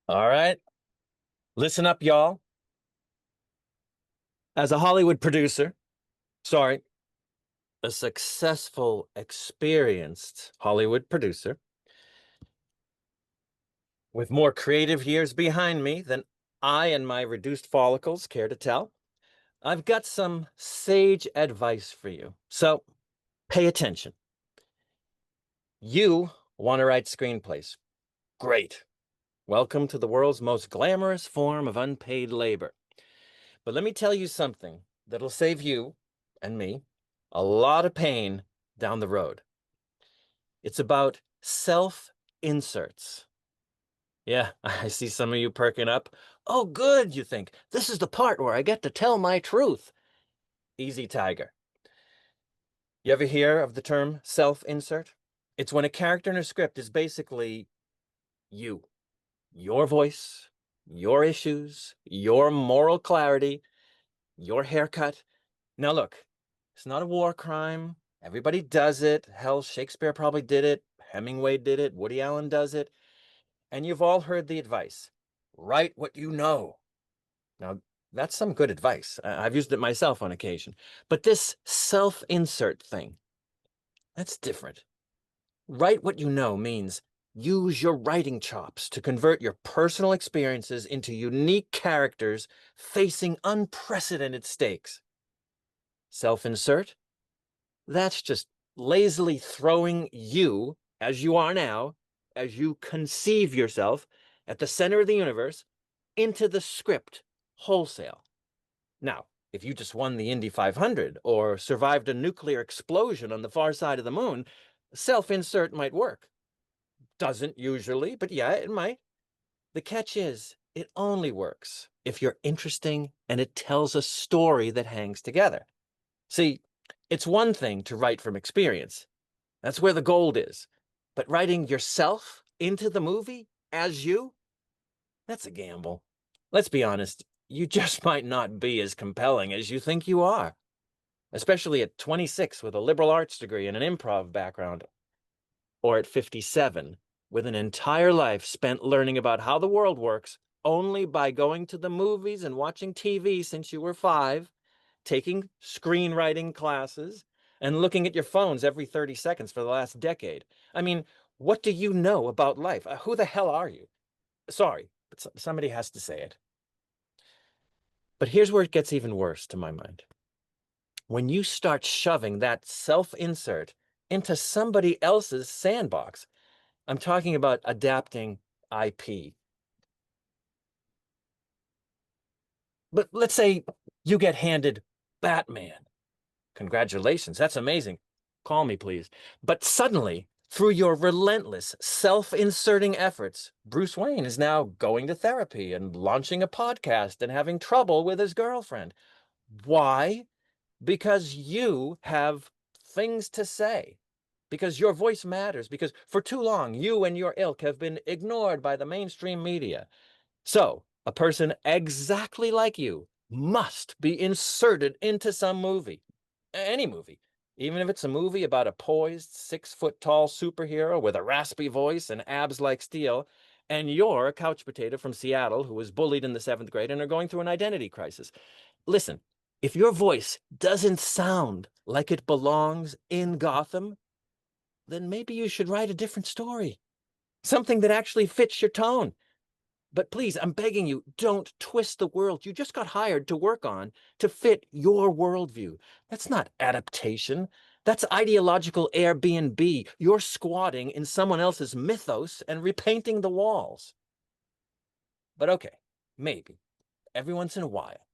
All right. Listen up, y'all. As a Hollywood producer, sorry, a successful, experienced Hollywood producer with more creative years behind me than I and my reduced follicles care to tell, I've got some sage advice for you. So pay attention. You want to write screenplays. Great. Welcome to the world's most glamorous form of unpaid labor. But let me tell you something that'll save you and me a lot of pain down the road. It's about self-inserts. Yeah, I see some of you perking up. Oh, good, you think. This is the part where I get to tell my truth. Easy, Tiger. You ever hear of the term self-insert? It's when a character in a script is basically you. Your voice, your issues, your moral clarity, your haircut. Now look, it's not a war crime. Everybody does it. Hell, Shakespeare probably did it. Hemingway did it. Woody Allen does it. And you've all heard the advice. Write what you know. Now, that's some good advice. I've used it myself on occasion. But this self-insert thing, that's different. Write what you know means use your writing chops to convert your personal experiences into unique characters facing unprecedented stakes. Self-insert? That's just lazily throwing you, as you are now, as you conceive yourself at the center of the universe, into the script wholesale. Now, if you just won the Indy 500 or survived a nuclear explosion on the far side of the moon, self-insert might work. Doesn't usually, but yeah, it might. The catch is, it only works if you're interesting and it tells a story that hangs together. See, it's one thing to write from experience. That's where the gold is. But writing yourself into the movie as you, that's a gamble. Let's be honest, you just might not be as compelling as you think you are, especially at 26 with a liberal arts degree and an improv background, or at 57 with an entire life spent learning about how the world works only by going to the movies and watching TV since you were 5, taking screenwriting classes, and looking at your phones every 30 seconds for the last decade. I mean, what do you know about life? Who the hell are you? Sorry, but somebody has to say it. But here's where it gets even worse to my mind. When you start shoving that self-insert into somebody else's sandbox, I'm talking about adapting IP. But let's say you get handed Batman. Congratulations, that's amazing. Call me, please. But suddenly, through your relentless self-inserting efforts, Bruce Wayne is now going to therapy and launching a podcast and having trouble with his girlfriend. Why? Because you have things to say. Because your voice matters. Because for too long, you and your ilk have been ignored by the mainstream media. So, a person exactly like you must be inserted into some movie. Any movie. Even if it's a movie about a poised, 6-foot-tall superhero with a raspy voice and abs like steel, and you're a couch potato from Seattle who was bullied in the 7th grade and are going through an identity crisis. Listen, if your voice doesn't sound like it belongs in Gotham, then maybe you should write a different story. Something that actually fits your tone. But please, I'm begging you, don't twist the world you just got hired to work on to fit your worldview. That's not adaptation. That's ideological Airbnb. You're squatting in someone else's mythos and repainting the walls. But okay, maybe, every once in a while,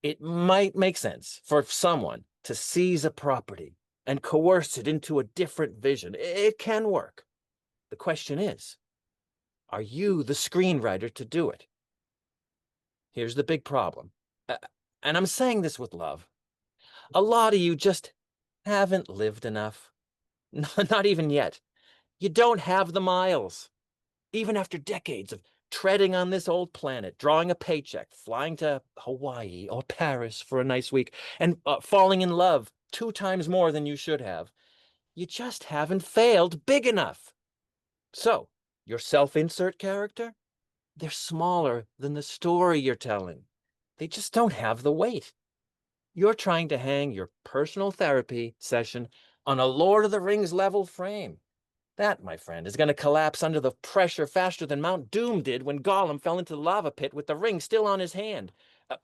it might make sense for someone to seize a property and coerce it into a different vision. It can work. The question is, are you the screenwriter to do it? Here's the big problem. And I'm saying this with love. A lot of you just haven't lived enough. Not even yet. You don't have the miles. Even after decades of treading on this old planet, drawing a paycheck, flying to Hawaii or Paris for a nice week, and falling in love 2 times more than you should have, you just haven't failed big enough. So, your self-insert character? They're smaller than the story you're telling. They just don't have the weight. You're trying to hang your personal therapy session on a Lord of the Rings level frame. That, my friend, is going to collapse under the pressure faster than Mount Doom did when Gollum fell into the lava pit with the ring still on his hand.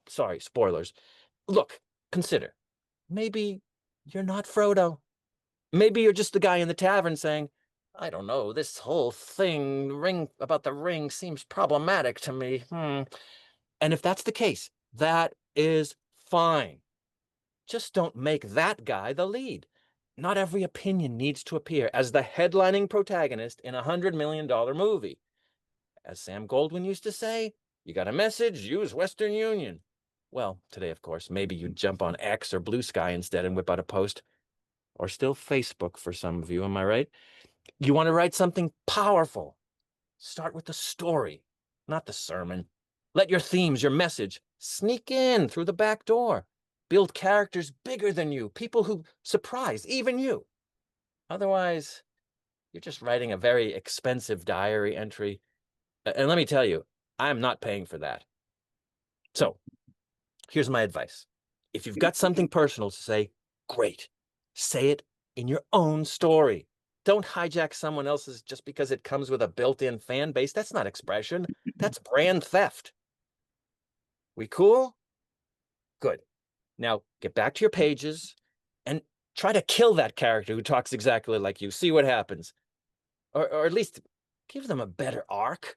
Sorry, spoilers. Look, consider. Maybe you're not Frodo. Maybe you're just the guy in the tavern saying, I don't know, this whole thing about the ring seems problematic to me. And if that's the case, that is fine. Just don't make that guy the lead. Not every opinion needs to appear as the headlining protagonist in a $100 million movie. As Sam Goldwyn used to say, you got a message, use Western Union. Well, today, of course, maybe you jump on X or Blue Sky instead and whip out a post. Or still Facebook for some of you, am I right? You want to write something powerful. Start with the story, not the sermon. Let your themes, your message, sneak in through the back door. Build characters bigger than you, people who surprise even you. Otherwise, you're just writing a very expensive diary entry. And let me tell you, I'm not paying for that. So here's my advice. If you've got something personal to say, great. Say it in your own story. Don't hijack someone else's just because it comes with a built-in fan base. That's not expression. That's brand theft. We cool? Good. Now get back to your pages and try to kill that character who talks exactly like you. See what happens. Or at least give them a better arc.